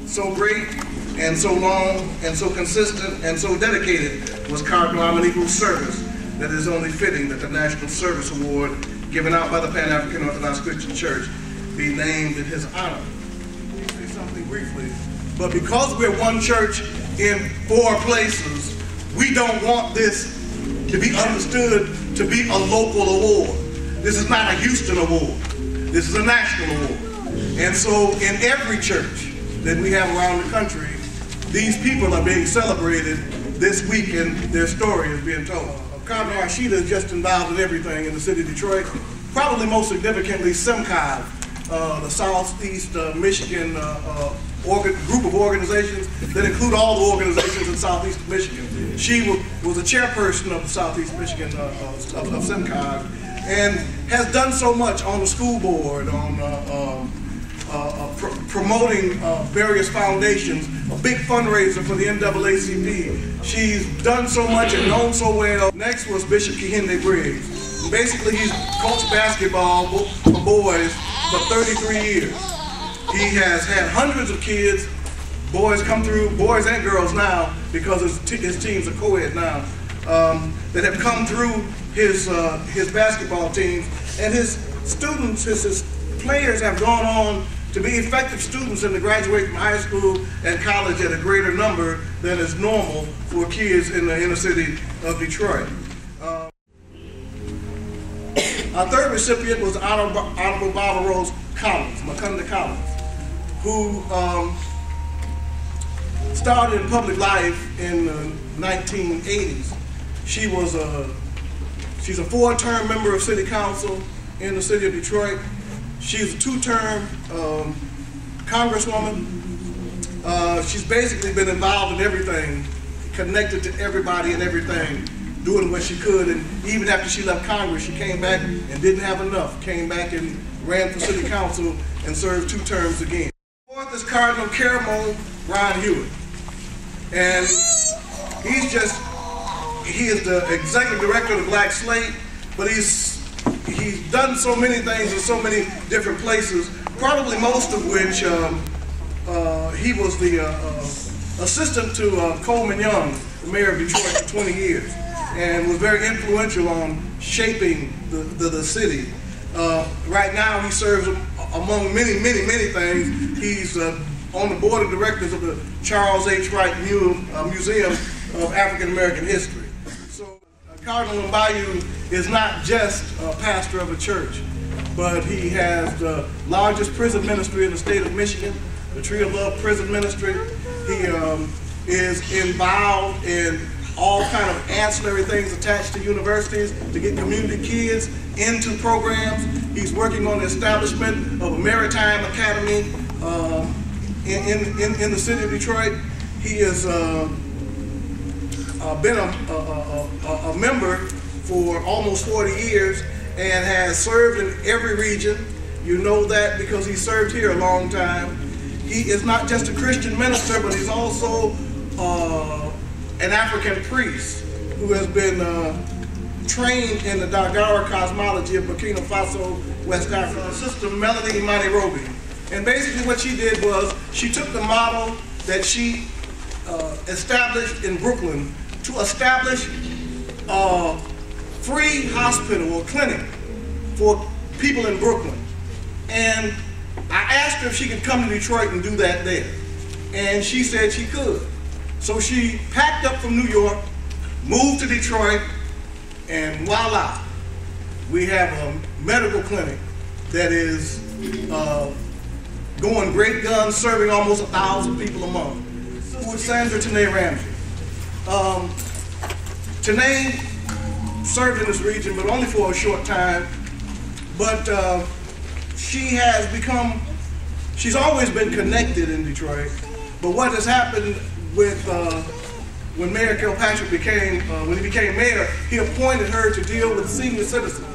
So great and so long and so consistent and so dedicated was Cardinal Amanigo's service that it is only fitting that the National Service Award given out by the Pan-African Orthodox Christian Church be named in his honor. Let me say something briefly. But because we're one church in 4 places, we don't want this to be understood to be a local award. This is not a Houston award. This is a national award. And so in every church that we have around the country, these people are being celebrated this week and their story is being told. Cardinal Rashida is just involved in everything in the city of Detroit. Probably most significantly SEMCOG, the Southeast Michigan group of organizations that include all the organizations in Southeast Michigan. She was a chairperson of the Southeast Michigan of SEMCOG and has done so much on the school board, on promoting various foundations, a big fundraiser for the NAACP. She's done so much and known so well. Next was Bishop Kehinde Briggs. Basically, he's coached basketball for boys for 33 years. He has had hundreds of kids, boys come through, boys and girls now, because his teams are co-ed now, that have come through his basketball teams. And his students, his players have gone on to be effective students and to graduate from high school and college at a greater number than is normal for kids in the inner city of Detroit. Our third recipient was Honorable Barbara Rose Collins, Macunda Collins, who started in public life in the 1980s. She's a 4-term member of City Council in the city of Detroit. She's a 2-term congresswoman. She's basically been involved in everything, connected to everybody and everything, doing what she could. And even after she left Congress, she came back and didn't have enough. Came back and ran for City Council and served 2 terms again. Fourth is Cardinal Caramo Ron Hewitt. And he is the executive director of the Black Slate, but he's done so many things in so many different places, probably most of which he was the assistant to Coleman Young, the mayor of Detroit, for 20 years, and was very influential on shaping the city. Right now he serves among many things. He's on the board of directors of the Charles H. Wright Museum of African American History. So Cardinal Mbayu is not just a pastor of a church, but he has the largest prison ministry in the state of Michigan, the Tree of Love Prison Ministry. He is involved in all kind of ancillary things attached to universities to get community kids into programs. He's working on the establishment of a maritime academy in the city of Detroit. He has been a member for almost 40 years and has served in every region. You know that because he served here a long time. He is not just a Christian minister, but he's also an African priest who has been trained in the Dagara cosmology of Burkina Faso, West Africa. Sister Melanie Manirobi. And basically what she did was she took the model that she established in Brooklyn to establish a free hospital or clinic for people in Brooklyn. And I asked her if she could come to Detroit and do that there. And she said she could. So she packed up from New York, moved to Detroit, and voila, we have a medical clinic that is going great guns, serving almost 1,000 people a month. Who is Sandra Tanae Ramsey? Tanae served in this region, but only for a short time. But she's always been connected in Detroit. But what has happened with when Mayor Kilpatrick when he became mayor, he appointed her to deal with senior citizens.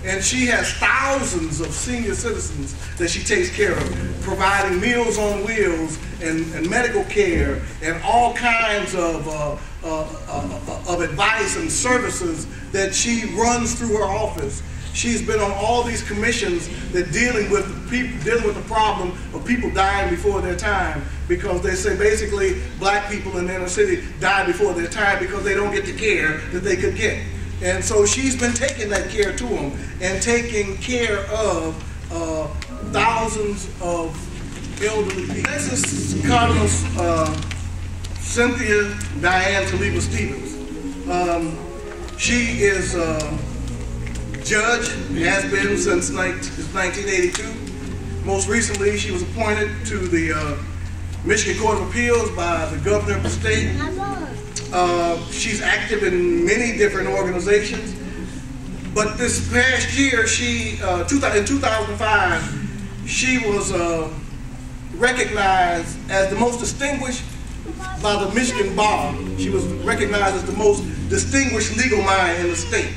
And she has thousands of senior citizens that she takes care of, providing Meals on Wheels and medical care and all kinds of advice and services that she runs through her office. She's been on all these commissions that dealing with the problem of people dying before their time, because they say basically black people in the inner city die before their time because they don't get the care that they could get. And so she's been taking that care to them and taking care of thousands of elderly people. This is Cardinal Cynthia Diane Taliba Stevens. She is judge, has been since 1982. Most recently, she was appointed to the Michigan Court of Appeals by the governor of the state. She's active in many different organizations. But this past year, in 2005, she was recognized as the most distinguished by the Michigan Bar. She was recognized as the most distinguished legal mind in the state.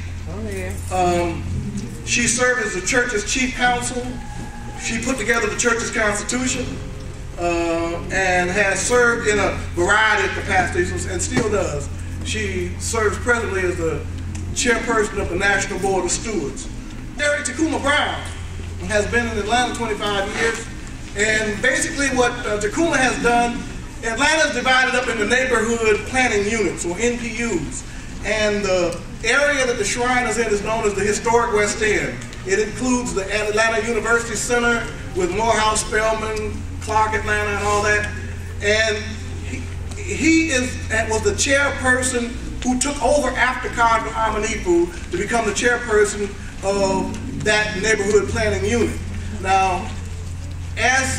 She served as the church's chief counsel. She put together the church's constitution and has served in a variety of capacities and still does. She serves presently as the chairperson of the National Board of Stewards. Mary Tacoma Brown has been in Atlanta 25 years, and basically what Tacoma has done, Atlanta is divided up into neighborhood planning units, or NPUs, and the area that the shrine is in is known as the historic West End. It includes the Atlanta University Center with Morehouse, Spelman, Clark, Atlanta, and all that. And he was the chairperson who took over after Cardinal Amanifu to become the chairperson of that neighborhood planning unit. Now, as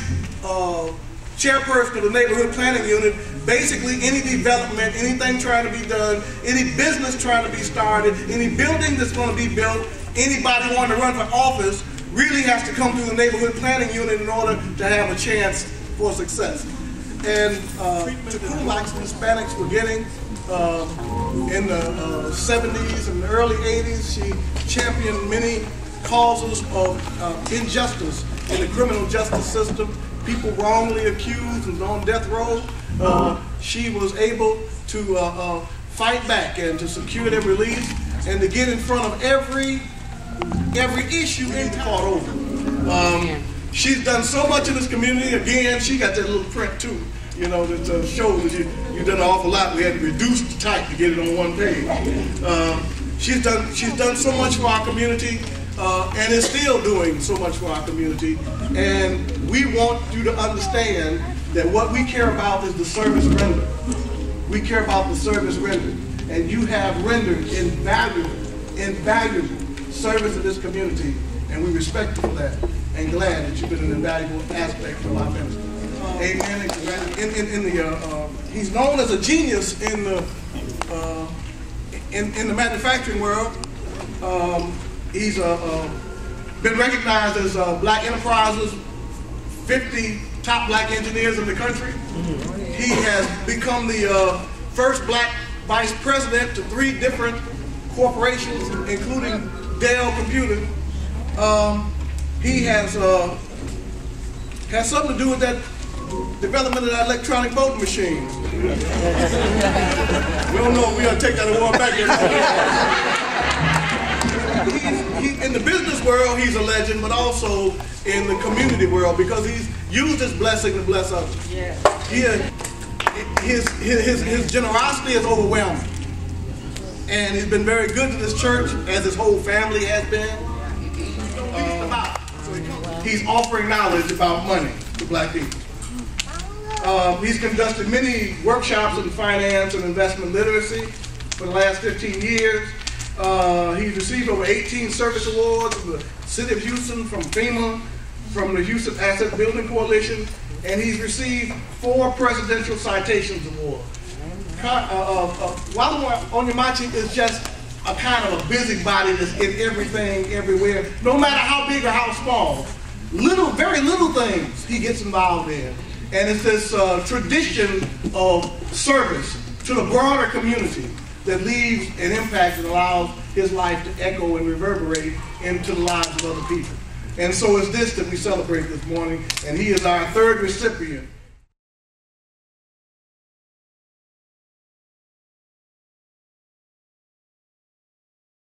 chairperson of the neighborhood planning unit, basically any development, anything trying to be done, any business trying to be started, any building that's going to be built, anybody wanting to run for office really has to come through the neighborhood planning unit in order to have a chance for success. And Tacoma, like the Hispanics were getting in the 70s and the early 80s, she championed many causes of injustice in the criminal justice system. People wrongly accused and on death row, she was able to fight back and to secure their release and to get in front of every issue in fought over. She's done so much in this community. Again, she got that little print too, you know, that shows that you've done an awful lot. We had to reduce the type to get it on one page. She's done so much for our community. And is still doing so much for our community. And we want you to understand that what we care about is the service rendered. We care about the service rendered. And you have rendered invaluable service to this community. And we respect you for that. And glad that you've been an invaluable aspect of our ministry. Amen. He's known as a genius in the manufacturing world. He's been recognized as Black Enterprise's 50 top black engineers in the country. He has become the first black vice president to 3 different corporations, including Dell Computing. He has something to do with that development of that electronic voting machine. We don't know if we ought to take that award back yet. In the business world, he's a legend, but also in the community world because he's used his blessing to bless others. Yeah. His generosity is overwhelming. And he's been very good to this church, as his whole family has been. He's offering knowledge about money to black people. He's conducted many workshops in finance and investment literacy for the last 15 years. He's received over 18 service awards from the City of Houston, from FEMA, from the Houston Asset Building Coalition, and he's received 4 Presidential Citations Awards. Wale Onyemachi is just a kind of a busybody that's in everything, everywhere, no matter how big or how small. Very little things he gets involved in. And it's this tradition of service to the broader community that leaves an impact that allows his life to echo and reverberate into the lives of other people. And so is this that we celebrate this morning, and he is our 3rd recipient.